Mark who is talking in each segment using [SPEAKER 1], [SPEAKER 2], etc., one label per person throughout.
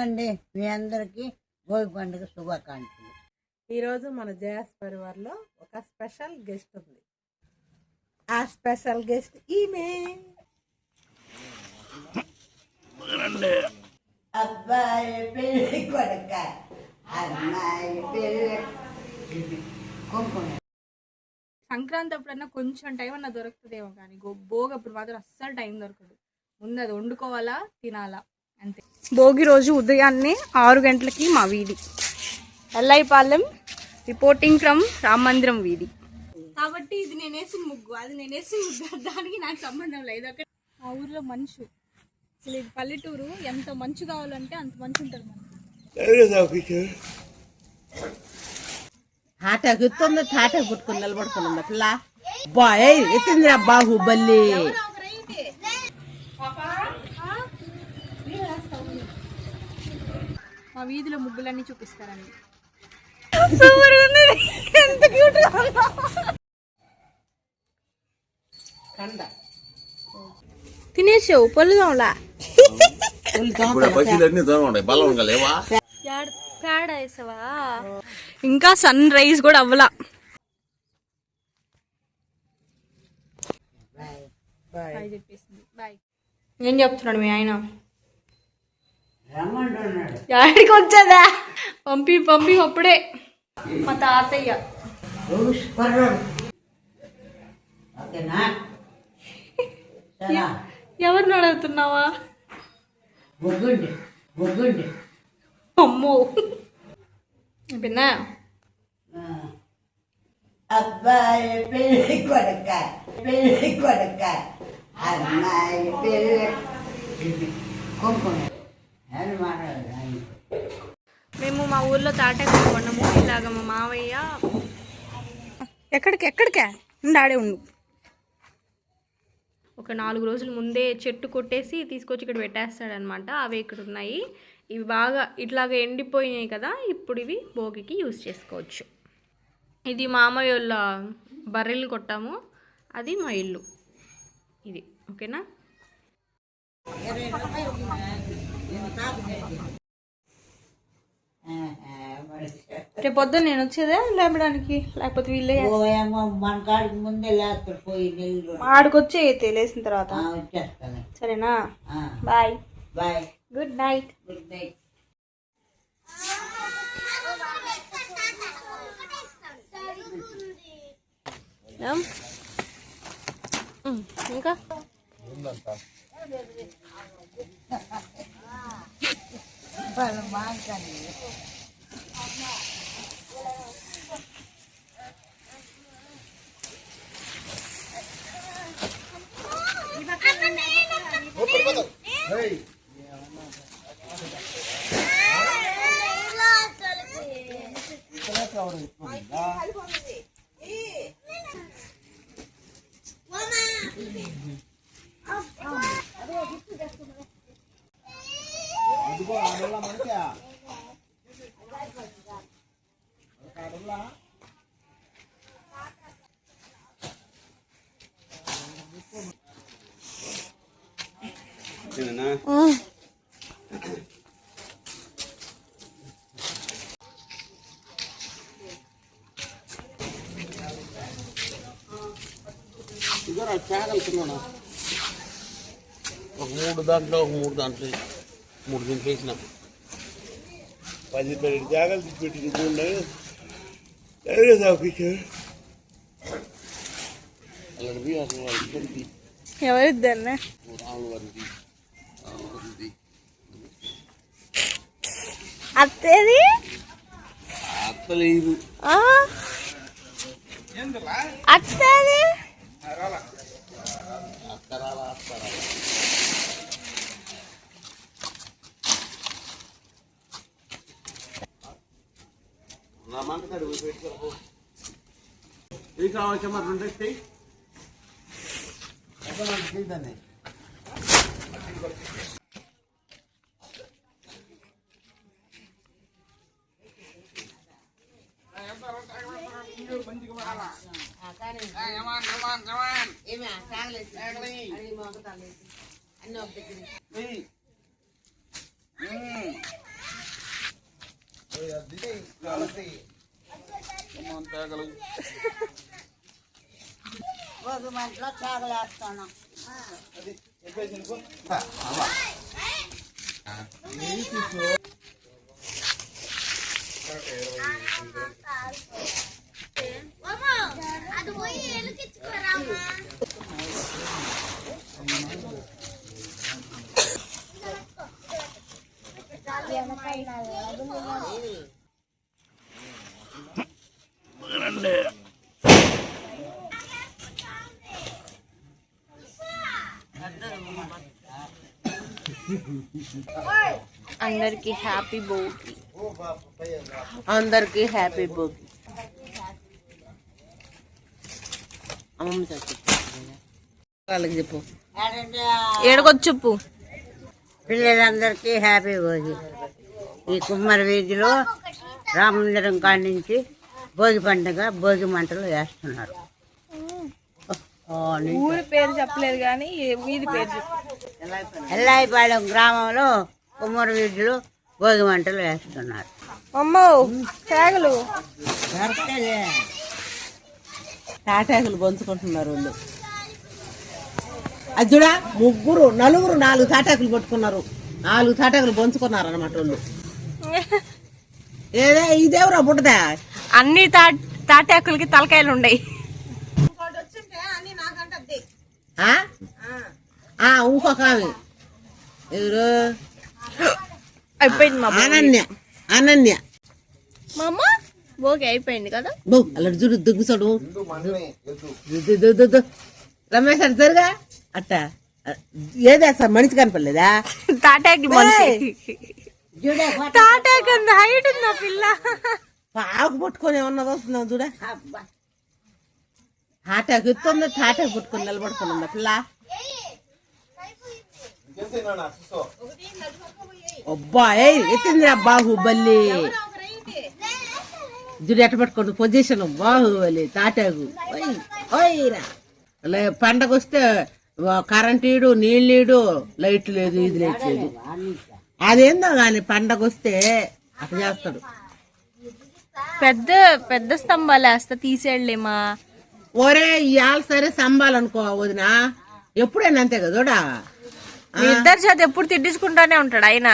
[SPEAKER 1] అండి మీ అందరికి భోగి పండుగ శుభాకాంక్షలు.
[SPEAKER 2] ఈరోజు మన జయాస్ పరివార్లో ఒక స్పెషల్ గెస్ట్ ఉంది. ఆ స్పెషల్ గెస్ట్ ఈమె.
[SPEAKER 1] అబ్బాయి పెళ్లి కొడుక అమ్మాయి పెళ్లి కుంకుమ.
[SPEAKER 3] సంక్రాంతి అప్పుడన్నా కొంచెం టైం అన్నా దొరుకుతుందేమో కానీ భోగి అప్పుడు మాత్రం అస్సలు టైం దొరకదు. ముందు అది వండుకోవాలా, తినాలా అంతే. భోగి రోజు ఉదయాన్నే 6 గంటలకి మా వీధి ఎల్ఐపాలెం, రిపోర్టింగ్ ఫ్రమ్ రామ మందిరం వీధి. కాబట్టి ఇది నేను వేసిన ముగ్గు, అది నేను వేసిన ముగ్గు, దానికి నాకు సంబంధం లేదు. అక్కడ మా ఊర్లో మంచు, అసలు ఇది పల్లెటూరు, ఎంత మంచు కావాలంటే అంత మంచు ఉంటుంది మనకి.
[SPEAKER 2] తాటకు ఎత్తుంది, తాటకు పుట్టుకుని నిలబడుతుంది పిల్ల. బాయ్ ఎత్తిందిరా బాహుబలి.
[SPEAKER 3] మా వీధిలో ముగ్గులన్నీ చూపిస్తారండి. తినేసావు పొల్లుగా పేడ వేసావా? ఇంకా సన్ రైజ్ కూడా అవ్వలా. ఏం చెప్తున్నాడు మీ ఆయన? యాడికి వచ్చేదా? పంపి పంపి అప్పుడే మా తాతయ్య. ఎవరిని అడుగుతున్నావా? అమ్మో అయిపోయిందా?
[SPEAKER 1] అబ్బాయి పెళ్లి కొడుక అమ్మాయి పెళ్లి కుంకుమ.
[SPEAKER 3] మేము మా ఊర్లో తాటాకు కొన్నాము. ఇలాగ మా మావయ్య ఎక్కడికే ఆడే ఉండు. ఒక 4 రోజుల ముందే చెట్టు కొట్టేసి తీసుకొచ్చి ఇక్కడ పెట్టేస్తాడనమాట. అవి ఇక్కడ ఉన్నాయి. ఇవి బాగా ఇట్లాగా ఎండిపోయినాయి కదా, ఇప్పుడు ఇవి భోగికి యూజ్ చేసుకోవచ్చు. ఇది మామయ్య వాళ్ళ బర్రెలు కొట్టాము, అది మా ఇల్లు. ఇది ఓకేనా? రేపు పొద్దున్న నేను వచ్చేదే లేపడానికి, లేకపోతే వీళ్ళే
[SPEAKER 1] మన కాడికి ముందే లేకపోయి
[SPEAKER 3] ఆడికి వచ్చే లేసిన తర్వాత
[SPEAKER 1] వచ్చేస్తాను.
[SPEAKER 3] సరేనా? Bye
[SPEAKER 1] bye,
[SPEAKER 3] good night.
[SPEAKER 1] Good night.
[SPEAKER 3] ఇంకా
[SPEAKER 4] ఒక 3 దాంట్లో 3 దాంట్లో 3 దీంట్లో వేసిన 10 జాగాలు పెట్టి
[SPEAKER 3] ఎవరిద్దరినే అత్తేది
[SPEAKER 4] అత్తలేదు
[SPEAKER 3] అత్తేది
[SPEAKER 4] నా మాట పెట్టుకో. ఇది కావచ్చు మరి 2 వస్తాయి.
[SPEAKER 1] భోగి మంటలో తేగలేస్తున్నాం.
[SPEAKER 3] అందరికి హ్యాపీ భోగి.
[SPEAKER 5] అందరికి హ్యాపీ భోగి. అమ్మమ్మ వాళ్ళకి చెప్పు.
[SPEAKER 3] ఏడకొచ్చి చెప్పు.
[SPEAKER 1] పిల్లలందరికీ హ్యాపీ భోగి. ఈ కుమ్మరి వీధిలో రామమందిరం కాడి నుంచి భోగి పండుగ భోగి మంటలు వేస్తున్నారు.
[SPEAKER 3] ఊరి పేరు చెప్పలేదు కానీ వీధి పేరు చెప్పు.
[SPEAKER 1] ఎల్లాయిపాలెం గ్రామంలో కుమ్మరి వీధిలో భోగి మంటలు వేస్తున్నారు.
[SPEAKER 3] అమ్మో తేగలు
[SPEAKER 5] తాటాకులు పంచుకుంటున్నారు వాళ్ళు. అది చూడా ముగ్గురు నలుగురు 4 తాటాకులు పట్టుకున్నారు. 4 తాటాకులు పంచుకున్నారు అన్నమాట వాళ్ళు. ఇదేవరా బుట్టదా?
[SPEAKER 3] అన్ని తాటాకులకి తలకాయలు ఉన్నాయి.
[SPEAKER 5] ఇంకొక ఆమె ఎవరు?
[SPEAKER 3] అయిపోయింది మా
[SPEAKER 5] అనన్య
[SPEAKER 3] మా అమ్మ భోగి అయిపోయింది కదా.
[SPEAKER 5] అలా చూడు దుగ్గుసాడు రమేష్ అటు జరుగా అట్ట ఏదేస్తా మనిషి కనపడలేదా?
[SPEAKER 3] తాటాకులు తాటాకు హైట్ ఉందా పిల్ల?
[SPEAKER 5] ఆకు పట్టుకొని ఏమన్నది వస్తుందా చూడ. తాటాకు ఎత్తుంది, తాటాకు పట్టుకొని నిలబడుకున్నా పిల్ల. అబ్బా ఎత్తిందిరా బాహుబలి. చూడు ఎట్ట పట్టుకోండి పొజిషన్ బాహుబలి తాటాకు. పండగ వస్తే కరెంట్ ఈడు, నీళ్ళు లైట్ లేదు, ఇది లైట్ లేదు. అదేందో కానీ పండగ వస్తే అట్లా చేస్తాడు.
[SPEAKER 3] పెద్ద పెద్ద స్తంభాలు వేస్తా తీసేళ్ళేమా.
[SPEAKER 5] ఒరే ఇవాళ సరే స్తంభాలనుకో వదినా, ఎప్పుడైనా అంతే కదా చూడా.
[SPEAKER 3] ఇద్దరు చేత ఎప్పుడు తిట్టించుకుంటానే ఉంటాడు ఆయన.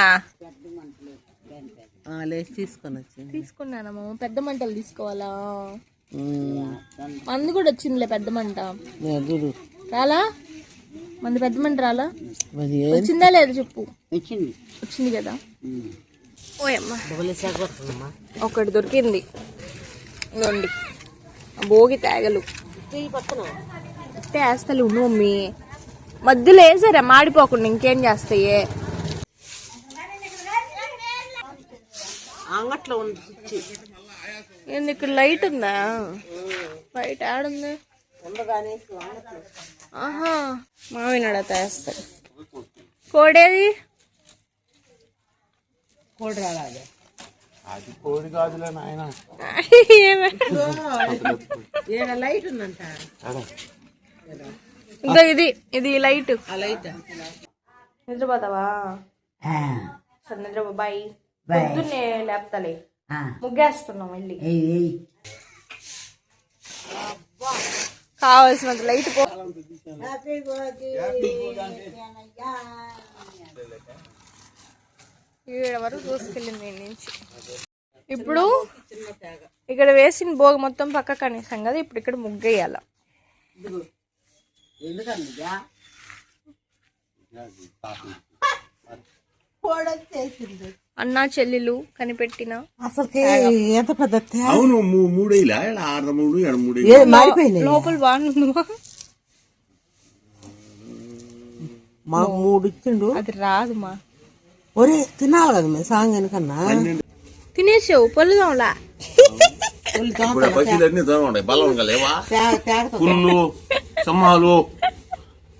[SPEAKER 5] లేచి తీసుకొని వచ్చింది.
[SPEAKER 3] తీసుకున్నానమ్మా. పెద్ద మంటలు తీసుకోవాలా? మంది కూడా వచ్చిందిలే పెద్ద మంట. రాలా మంది? పెద్ద మంట రాలా? వచ్చిందా లేదా చెప్పు. వచ్చింది కదా. ఓయమ్మా ఒకటి దొరికింది. ఇదిగోండి భోగి తేగలు. వేస్తలే ఉండు మమ్మీ. మధ్యలో వేసారా మాడిపోకుండా ఇంకేం చేస్తాయే.
[SPEAKER 5] అంగట్లో ఉంది.
[SPEAKER 3] ఏంది ఇక్కడ లైట్ ఉందా? లైట్ ఆడుంది. ఆహా మావినాడ వేస్తాడు. కోడేది?
[SPEAKER 5] కోడి రాలే.
[SPEAKER 4] అది కోడి కాదులే నాయన.
[SPEAKER 5] లైట్ ఉందంట.
[SPEAKER 3] ఇంకా ఇది ఇది లైట్.
[SPEAKER 5] లైట్
[SPEAKER 3] నిద్రపోతావా? సరే నిద్రపో. బాయ్. పొద్దున్నే లేపుతలే. ముగ్గేస్తున్నాం వెళ్ళి. కావాల్సినంత లైట్ పో. ఈడ వరకు చూసుకెళ్ళింది దీని నుంచి. ఇప్పుడు ఇక్కడ వేసిన భోగి మొత్తం పక్క కనీసం కదా. ఇప్పుడు ఇక్కడ ముగ్గేయాల. అన్నా చెల్లెలు కనిపెట్టిన
[SPEAKER 5] అసలు ఎంత పెద్ద
[SPEAKER 4] అవును. 3 6 3 7 3
[SPEAKER 5] మారిపోయింది.
[SPEAKER 3] లోపల బాగుంది.
[SPEAKER 5] మాకు 3 ఇచ్చిండు.
[SPEAKER 3] అది రాదు మా.
[SPEAKER 5] ఒరే తినాలి కదా మేము సాంగ్ కన్నా.
[SPEAKER 3] తినేసావు పొల్లుదాంలా.
[SPEAKER 4] పశువులన్నీ దూరం ఉంటాయి. బలం లేవా? పుల్లు సింహాలు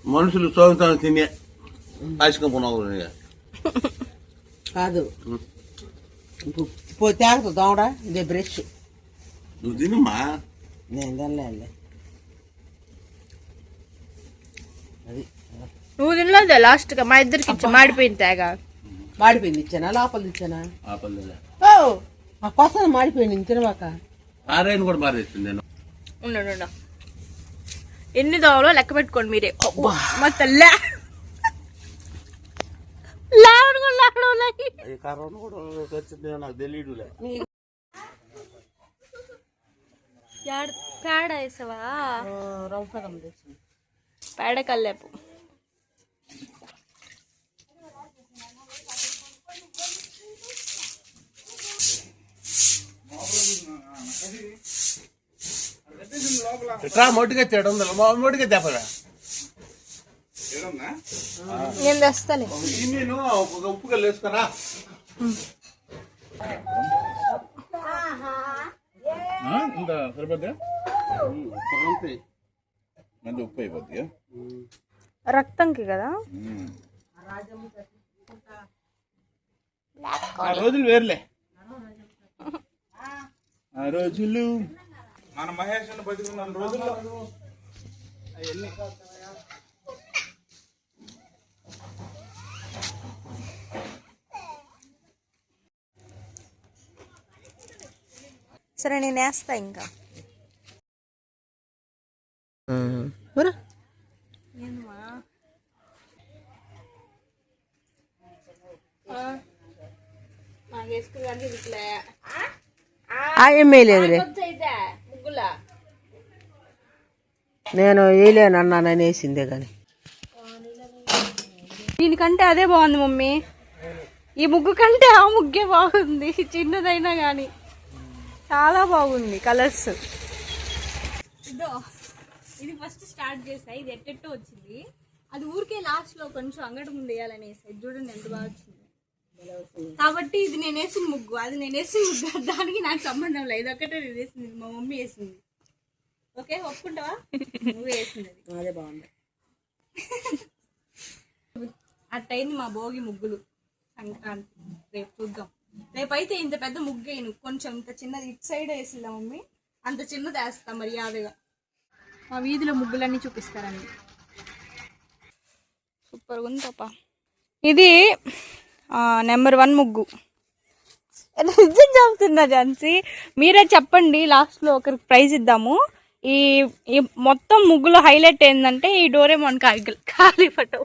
[SPEAKER 4] మనుషులు సోగుతాను తినే ఆశకం పునః
[SPEAKER 5] కాదు. తేగదు దోమడా. ఇదే బ్రష్.
[SPEAKER 4] నువ్వు తినమ్మా.
[SPEAKER 5] నేను తినలే. అది
[SPEAKER 3] నువ్వు తినలేదా? లాస్ట్ గా మా ఇద్దరికి ఇచ్చా. మాడిపోయింది తేగ.
[SPEAKER 5] మాడిపోయింది ఇచ్చానా లోపల ఇచ్చానా? ఆ కోసం మాడిపోయింది తినవాక.
[SPEAKER 4] ఆరైన కూడా మారేస్తుంది నేను.
[SPEAKER 3] ఉండు ఎన్ని దోవలో లెక్క పెట్టుకోండి మీరే. మా తల్లి
[SPEAKER 4] నాకు తెలియదులే.
[SPEAKER 3] పేడ వేసావా?
[SPEAKER 5] రవ్వడం తెచ్చింది.
[SPEAKER 3] పేడ కల్లేపు.
[SPEAKER 4] మొట్టిగా తేడా మొట్టిగా తెప్పరా
[SPEAKER 3] నేను తెస్తాను.
[SPEAKER 4] నేను ఉప్పు కళ్ళు వేసుకురా. సరిపోద్దా? ఉప్పు అయిపోద్ది.
[SPEAKER 3] రక్తంకి కదా
[SPEAKER 4] ఆ రోజులు వేర్లే. ఆ రోజులు మన మహేష్ బతికున్న రోజుల్లో అవన్నీ.
[SPEAKER 3] సరే నేను వేస్తా ఇంకా.
[SPEAKER 5] ఏమీ లేదులే, నేను వేయలేను అన్నానని వేసిందే కానీ.
[SPEAKER 3] దీనికంటే అదే బాగుంది మమ్మీ. ఈ ముగ్గు కంటే ఆ ముగ్గే బాగుంది, చిన్నదైనా కానీ చాలా బాగుంది కలర్స్. ఇదో ఇది ఫస్ట్ స్టార్ట్ చేసా, ఇది ఎట్టెట్టో వచ్చింది. అది ఊరికే లాస్ట్ లో కొంచెం అంగడి ముందు వేయాలనేసి చూడండి ఎంత బాగా వచ్చింది. కాబట్టి ఇది నేను వేసిన ముగ్గు, అది నేను వేసిన ముగ్గు, దానికి నాకు సంబంధం లేదు. ఇది ఒక్కటే నేను వేసింది, మా మమ్మీ వేసింది. ఓకే ఒప్పుకుంటావా? నువ్వు వేసింది అదే బాగుంది. అట్టయింది మా భోగి ముగ్గులు సంక్రాంతి. రేపు చూద్దాం. రేపైతే ఇంత పెద్ద ముగ్గు వేయను, కొంచెం ఇంత చిన్నది ఇటు సైడ్ వేసిందా మమ్మీ, అంత చిన్నది వేస్తా మర్యాదగా. మా వీధిలో ముగ్గులన్నీ చూపిస్తారండి. సూపర్గా ఉంది పాప. ఇది నెంబర్ 1 ముగ్గు. నిజం చెప్తున్నా ఝాన్సీ, మీరే చెప్పండి. లాస్ట్లో ఒకరికి ప్రైజ్ ఇద్దాము. ఈ మొత్తం ముగ్గులో హైలైట్ ఏంటంటే ఈ డోరేమోన్ కాలిపటం.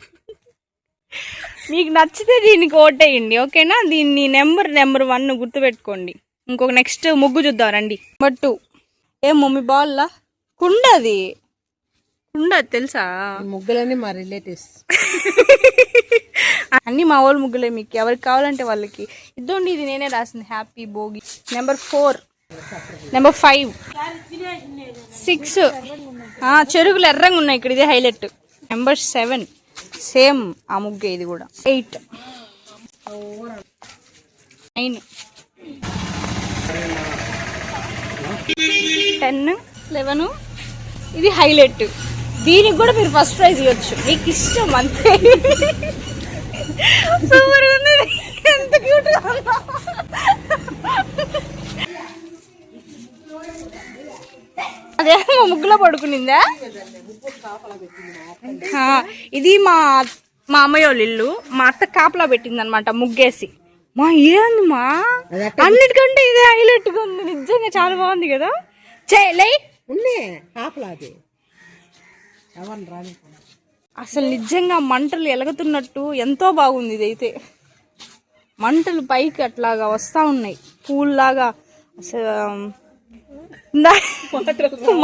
[SPEAKER 3] మీకు నచ్చితే దీనికి ఓటేయండి, ఓకేనా? దీన్ని నెంబర్ 1 గుర్తుపెట్టుకోండి. ఇంకొక నెక్స్ట్ ముగ్గు చూద్దాం రండి. నెంబర్ 2 ఏం మమ్మీ బాల్లా కుండది తెలుసా?
[SPEAKER 5] ముగ్గులన్నీ మా రిలేటివ్స్.
[SPEAKER 3] అన్ని మా వాళ్ళు ముగ్గులే, మీకు ఎవరికి కావాలంటే వాళ్ళకి ఇద్దండి. ఇది నేనే రాసింది, హ్యాపీ భోగి. నెంబర్ 4, నెంబర్ 5, 6 చెరుకులు ఎర్రంగా ఉన్నాయి ఇక్కడ, ఇదే హైలైట్. నెంబర్ 7 సేమ్ ఆ ముగ్గే, ఇది కూడా. 8, 9, 10, 11 ఇది హైలైట్. దీనికి కూడా మీరు ఫస్ట్ ప్రైజ్ ఇవ్వచ్చు, మీకు ఇష్టం అంతే. సూపర్ ఉంది, ఎంత క్యూట్. అదే మా ముగ్గులో పడుకునిందా? ఇది మా అమ్మయ్య వాళ్ళ ఇల్లు. మా అత్త కాపలా పెట్టింది అనమాట ముగ్గేసి. మా ఏంది మా అన్నిటికంటే ఇదే హైలైట్ గా ఉంది, నిజంగా చాలా బాగుంది కదా. చేయలే అసలు నిజంగా మంటలు ఎలుగుతున్నట్టు ఎంతో బాగుంది. ఇదైతే మంటలు పైకి అట్లాగా వస్తా ఉన్నాయి, పూల్లాగా. అసలు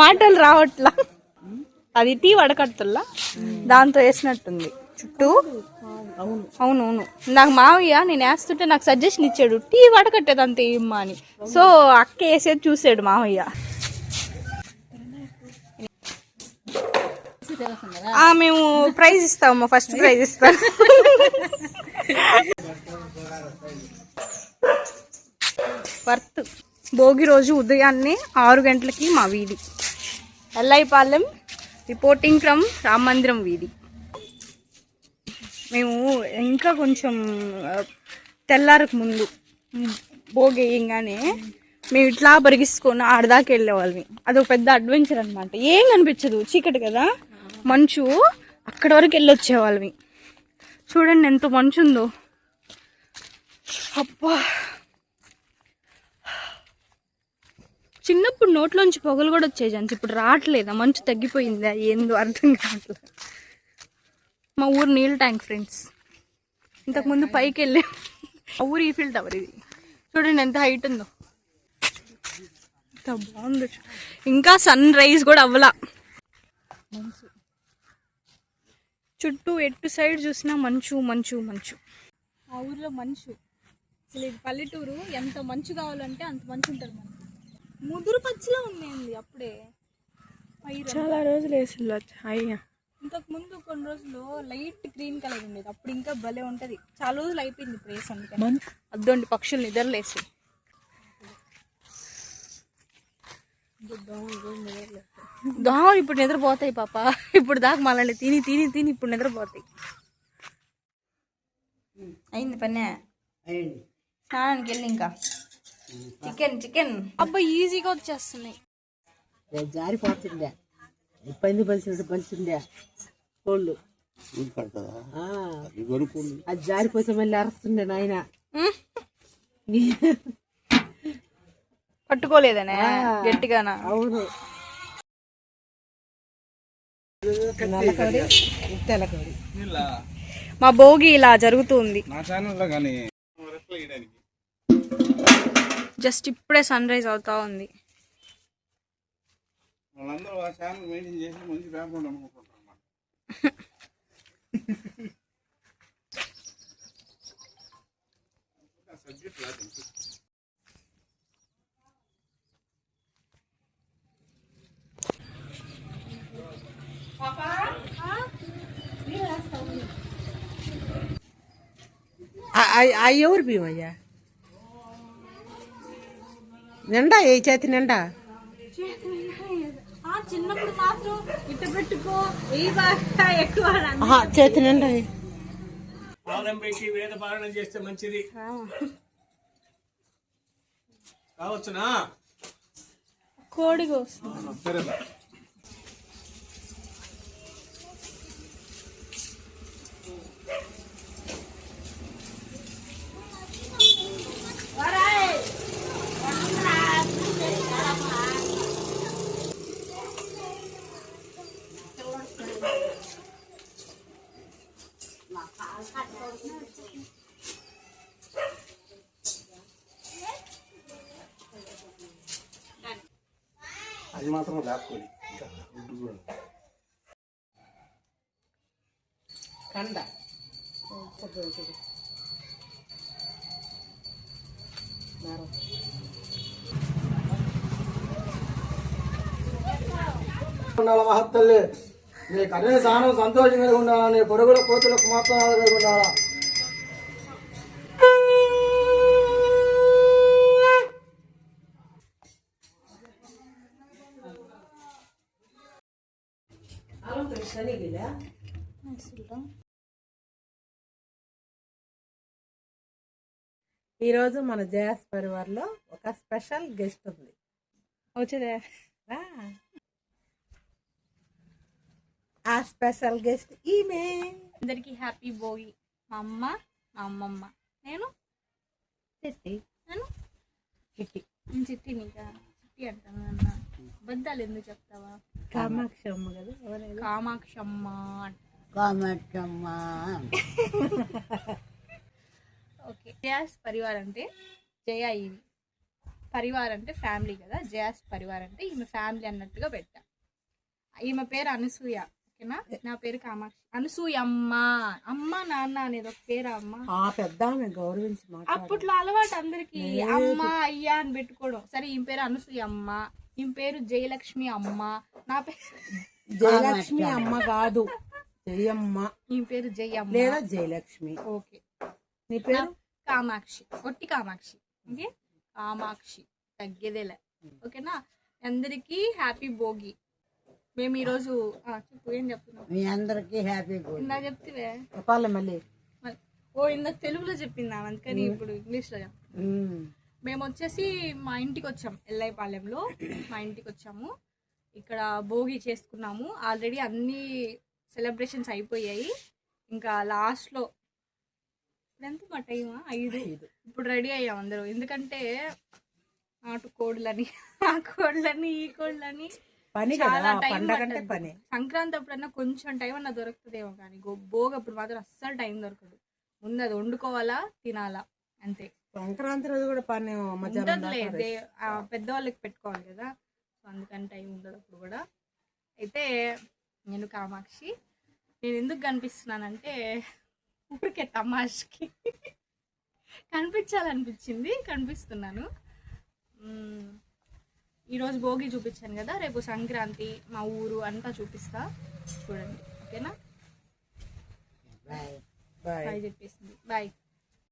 [SPEAKER 3] మాటలు రావట్లా. అది టీ వడకట్టుల్లా దాంతో వేసినట్టుంది చుట్టూ. అవునవును, నాకు మావయ్య నేను వేస్తుంటే నాకు సజెషన్ ఇచ్చాడు, టీ వడకట్టేది అంతే ఏమ్మా అని. సో అక్క వేసేది చూసాడు మావయ్య. మేము ప్రైజ్ ఇస్తాము, ఫస్ట్ ప్రైజ్ ఇస్తాం. వర్త్. భోగి రోజు ఉదయాన్నే 6 గంటలకి మా వీధి, ఎల్ఐపాలెం, రిపోర్టింగ్ ఫ్రమ్ రామ మందిరం వీధి. మేము ఇంకా కొంచెం తెల్లారకు ముందు భోగి వేయంగానే మేము ఇట్లా పరిగిసుకొని ఆడదాకా వెళ్ళేవాళ్ళని. అదొక పెద్ద అడ్వెంచర్ అనమాట. ఏం కనిపించదు, చీకటి కదా, మంచు. అక్కడి వరకు వెళ్ళొచ్చేవాళ్ళవి. చూడండి ఎంత మంచు ఉందో. అబ్బా చిన్నప్పుడు నోట్లోంచి పొగలు కూడా వచ్చాయి జాన్స్, ఇప్పుడు రావట్లేదా? మంచు తగ్గిపోయిందా ఏందో అర్థం కావట్లేదు. మా ఊరు నీళ్ళ ట్యాంక్ ఫ్రెండ్స్. ఇంతకుముందు పైకి వెళ్ళే మా ఊరు ఈఫిల్ టవర్ ఇది. చూడండి ఎంత హైట్ ఉందో, ఎంత బాగుందో. ఇంకా సన్ రైజ్ కూడా అవ్వలా. మంచు చుట్టూ ఎటు సైడ్ చూసినా మంచు మంచు మంచు. ఆ ఊర్లో మంచు అసలు, ఇది పల్లెటూరు. ఎంత మంచు కావాలంటే అంత మంచు ఉంటుంది. మనకి ముదురు పచ్చిలో ఉంది అప్పుడే.
[SPEAKER 2] చాలా రోజులు వేసిల్లు హాయిగా.
[SPEAKER 3] ఇంతకు ముందు కొన్ని రోజులు లైట్ గ్రీన్ కలర్ ఉండేది, అప్పుడు ఇంకా భలే ఉంటది. చాలా రోజులు అయిపోయింది ఇప్పుడు వేసి. అందుకని అద్దోండి పక్షులు నిద్రలేసి. దోమలు ఇప్పుడు నిద్రపోతాయి పాప. ఇప్పుడు దాకా మళ్ళీ తిని తిని తిని ఇప్పుడు నిద్రపోతాయి. అయింది పనే, స్నానానికి వెళ్ళి ఇంకా చికెన్ అబ్బా ఈజీగా వచ్చేస్తున్నాయి.
[SPEAKER 5] జారిపోతుండే పంది పలిసిండే కోళ్ళు, అది జారిపోతే మళ్ళీ అరుస్తుండే నాయన.
[SPEAKER 3] పట్టుకోలేదనే గట్టిగానా?
[SPEAKER 5] అవును. తెల్లకోడి
[SPEAKER 3] మా భోగి ఇలా జరుగుతుంది. జస్ట్ ఇప్పుడే సన్ రైజ్ అవుతా ఉంది.
[SPEAKER 5] ఎవరు భీమయ్యా? నిండా ఏ చేతి నిండా
[SPEAKER 3] చిన్నప్పుడు మాత్రం ఇట్ట పెట్టుకో ఎక్కువ
[SPEAKER 5] చేతి నిండా
[SPEAKER 6] వేద పాలన చేస్తే మంచిది కావచ్చునా.
[SPEAKER 3] కోడి వస్తుంది.
[SPEAKER 6] అది మాత్రం లేకపోయి
[SPEAKER 5] కండ
[SPEAKER 7] ఉండాల మహత్తల్లి, నీ కఠిన సహనం సంతోషంగా ఉండాలా, నీ పొరుగుల కోతులకు మాత్రం ఉండాలా.
[SPEAKER 2] ఈరోజు మన జయాస్ పరివార్లో ఒక స్పెషల్ గెస్ట్ ఉంది.
[SPEAKER 3] వచ్చేదే
[SPEAKER 2] ఆ స్పెషల్ గెస్ట్ ఈమె.
[SPEAKER 3] అందరికి హ్యాపీ భోగి. మా అమ్మ, మా అమ్మమ్మ, నేను చిట్టి. నీకా చిట్టి అంటాను. అన్న అబద్ధాలు ఎందుకు చెప్తావా?
[SPEAKER 2] కామాక్షమ్మ కదా,
[SPEAKER 3] కామాక్షమ్మ. ఓకే, జయాస్ పరివార్ అంటే జయ. ఇది పరివార్ అంటే ఫ్యామిలీ కదా, జయాస్ పరివార్ అంటే ఈమె ఫ్యామిలీ అన్నట్టుగా పెట్టా. ఈమె పేరు అనసూయ, ఓకేనా? నా పేరు కామాక్షి. అనసూయ అమ్మ. అమ్మ నాన్న అనేది ఒక పేరు. అమ్మ
[SPEAKER 2] పెద్ద గౌరవించి
[SPEAKER 3] అప్పట్లో అలవాటు అందరికి అమ్మ అయ్యా అని పెట్టుకోవడం. సరే, ఈమె పేరు అనసూయ అమ్మ, ఈమె పేరు జయలక్ష్మి అమ్మ. నా పేరు
[SPEAKER 2] జయలక్ష్మి అమ్మ కాదు, జయమ్మ.
[SPEAKER 3] ఈమె పేరు జయమ్మ
[SPEAKER 2] లేదా జయలక్ష్మి.
[SPEAKER 3] ఓకే.
[SPEAKER 2] నీ పేరు
[SPEAKER 3] కామాక్షి, ఒట్టి కామాక్షి. ఓకే, కామాక్షి తగ్గేదేలే. ఓకేనా? అందరికీ హ్యాపీ భోగి. మేము ఈరోజు చెప్పు, ఏం చెప్తున్నాం?
[SPEAKER 1] మీ అందరికి హ్యాపీ భోగి.
[SPEAKER 3] ఇందాక చెప్తే
[SPEAKER 2] చెప్పాలి మళ్ళీ.
[SPEAKER 3] ఇందాక తెలుగులో చెప్పిందా, అందుకని ఇప్పుడు ఇంగ్లీష్ లో చెప్తాం. మేము వచ్చేసి మా ఇంటికి వచ్చాం, ఎల్లయ్యపాలెంలో మా ఇంటికి వచ్చాము. ఇక్కడ భోగి చేసుకున్నాము. ఆల్రెడీ అన్ని సెలబ్రేషన్స్ అయిపోయాయి. ఇంకా లాస్ట్లో ఎంత మా టైమా 5 ఇప్పుడు రెడీ అయ్యాం అందరూ. ఎందుకంటే నాటు కోళ్ళని ఆ కోళ్ళని ఈ కోళ్ళని
[SPEAKER 2] పని
[SPEAKER 3] చాలా
[SPEAKER 2] కదా
[SPEAKER 3] టైం
[SPEAKER 2] పండగ అంటే
[SPEAKER 3] పట్టద్ది.
[SPEAKER 2] పని.
[SPEAKER 3] సంక్రాంతి అప్పుడన్నా కొంచెం టైం అన్నా దొరుకుతుందేమో కానీ భోగప్పుడు మాత్రం అస్సలు టైం దొరకదు. ముందు అది వండుకోవాలా, తినాలా, అంతే.
[SPEAKER 2] సంక్రాంతి రోజు కూడా పని మధ్యాహ్నం
[SPEAKER 3] ఉండదులే,
[SPEAKER 2] దాకా
[SPEAKER 3] పెద్దవాళ్ళకి పెట్టుకోవాలి కదా, సో అందుకని టైం ఉండదు అప్పుడు కూడా. అయితే నేను కామాక్షి, నేను ఎందుకు కనిపిస్తున్నానంటే ఊరికే తమాష్కి కనిపించాలనిపించింది, కనిపిస్తున్నాను. ఈరోజు భోగి చూపించాను కదా, రేపు సంక్రాంతి మా ఊరు అంతా చూపిస్తా, చూడండి. ఓకేనా?
[SPEAKER 1] బాయ్.
[SPEAKER 2] బాయ్.
[SPEAKER 3] బాయ్ చెప్పేసింది. బాయ్.